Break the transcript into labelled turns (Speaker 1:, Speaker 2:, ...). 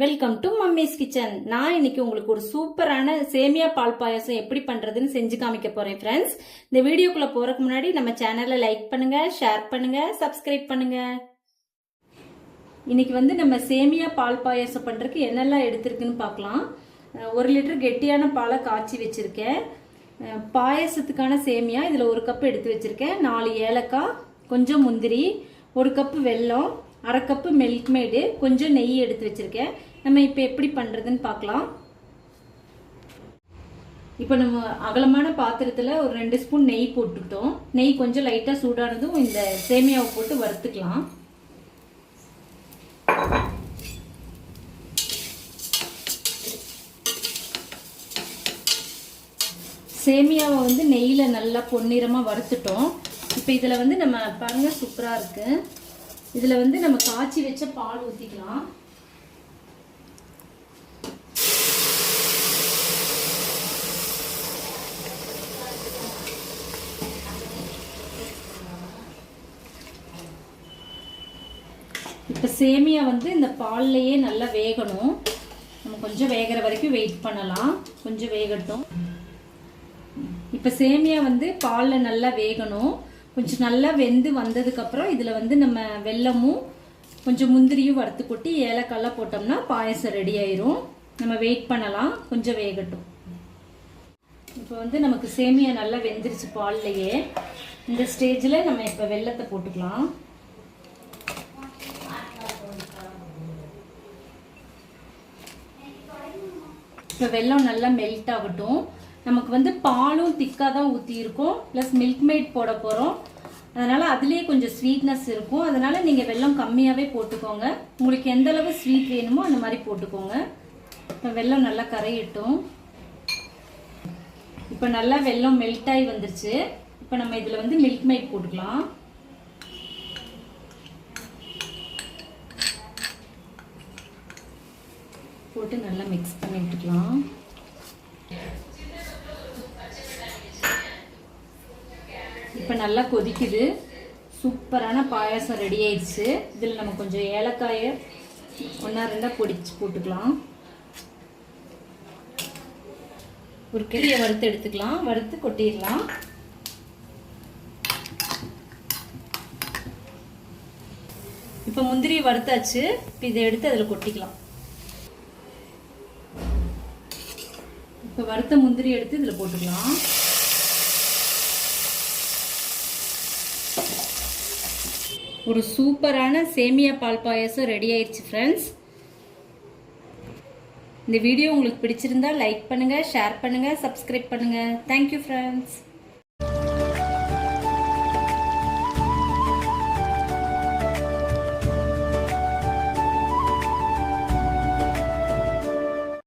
Speaker 1: Welcome to mummy's kitchen. நான் இன்னைக்கு உங்களுக்கு ஒரு சூப்பரான சேமியா பால் பாயாசம் எப்படி பண்றதுன்னு செஞ்சு காமிக்க போறேன் ஃப்ரெண்ட்ஸ். இந்த வீடியோக்குள்ள போறதுக்கு முன்னாடி நம்ம சேனலை லைக் பண்ணுங்க, ஷேர் பண்ணுங்க, சப்ஸ்கிரைப் பண்ணுங்க. இன்னைக்கு நம்ம சேமியா பால் பாயாசம் பண்றதுக்கு என்னெல்லாம் எடுத்திருக்குன்னு பார்க்கலாம். 1 லிட்டர் கெட்டியான பாலை காய்ச்சி வச்சிருக்கேன். பாயாசத்துக்கான சேமியா இதில் 1 கப் எடுத்து வச்சிருக்கேன். 4 ஏலக்காய், கொஞ்சம் முந்திரி, 1 கப்பு வெல்லம், 1/2 கப்பு மில்க் மேடு, கொஞ்சம் நெய் எடுத்து வச்சிருக்கேன். நம்ம இப்போ எப்படி பண்ணுறதுன்னு பார்க்கலாம். இப்போ நம்ம அகலமான பாத்திரத்தில் ஒரு 2 ஸ்பூன் நெய் போட்டுக்கிட்டோம். நெய் கொஞ்சம் லைட்டாக சூடானதும் இந்த சேமியாவை போட்டு வறுத்துக்கலாம். சேமியாவை நெய்யில் நல்லா பொன்னிறமாக வறுத்துட்டோம். இப்போ இதில் நம்ம பாருங்க சூப்பராக இருக்குது. இதில் நம்ம காய்ச்சி வச்ச பால் ஊற்றிக்கலாம். இப்போ சேமியா இந்த பால்லையே நல்லா வேகணும். நம்ம கொஞ்சம் வேகிற வரைக்கும் வெயிட் பண்ணலாம். கொஞ்சம் வேகட்டும். இப்போ சேமியா பாலில் நல்லா வேகணும். கொஞ்சம் நல்லா வெந்து வந்ததுக்கப்புறம் இதில் நம்ம வெல்லமும் கொஞ்சம் முந்திரியும் வறுத்து கொட்டி ஏலக்காயெல்லாம் போட்டோம்னா பாயசம் ரெடி ஆயிரும். நம்ம வெயிட் பண்ணலாம், கொஞ்சம் வேகட்டும். இப்போ நமக்கு சேமியா நல்லா வெந்துருச்சு பால்லையே. இந்த ஸ்டேஜில் நம்ம இப்போ வெல்லத்தை போட்டுக்கலாம். இப்போ வெல்லம் நல்லா மெல்ட் ஆகட்டும். நமக்கு பாலும் திக்காக தான் ஊற்றி இருக்கும், ப்ளஸ் மில்க் மேட் போட போகிறோம். அதனால் அதுலேயே கொஞ்சம் ஸ்வீட்னஸ் இருக்கும். அதனால் நீங்கள் வெல்லம் கம்மியாகவே போட்டுக்கோங்க. உங்களுக்கு எந்த அளவு ஸ்வீட் வேணுமோ அந்த மாதிரி போட்டுக்கோங்க. இப்போ வெல்லம் நல்லா கரையட்டும். இப்போ நல்லா வெல்லம் மெல்ட் ஆகி வந்துருச்சு. இப்போ நம்ம இதில் மில்க் மேட் போட்டுக்கலாம். போட்டு நல்லா மிக்ஸ் பண்ணி விட்டுக்கலாம். இப்போ நல்லா கொதிக்குது. சூப்பரான பாயாசம் ரெடி ஆயிடுச்சு. இதில் நம்ம கொஞ்சம் ஏலக்காயை 1-2 பொடிச்சு போட்டுக்கலாம். ஒரு கிளியை வறுத்து எடுத்துக்கலாம். வறுத்து கொட்டிடலாம். இப்போ முந்திரி வறுத்தாச்சு. இப்போ இதை எடுத்து அதில் கொட்டிக்கலாம். இப்போ வறுத்த முந்திரி எடுத்து இதில் போட்டுக்கலாம். ஒரு சூப்பரான சேமியா பால் பாயாசம் ரெடி ஆயிடுச்சு ஃப்ரெண்ட்ஸ். இந்த வீடியோ உங்களுக்கு பிடிச்சிருந்தா லைக் பண்ணுங்க, ஷேர் பண்ணுங்க, சப்ஸ்கிரைப் பண்ணுங்க. Thank you friends.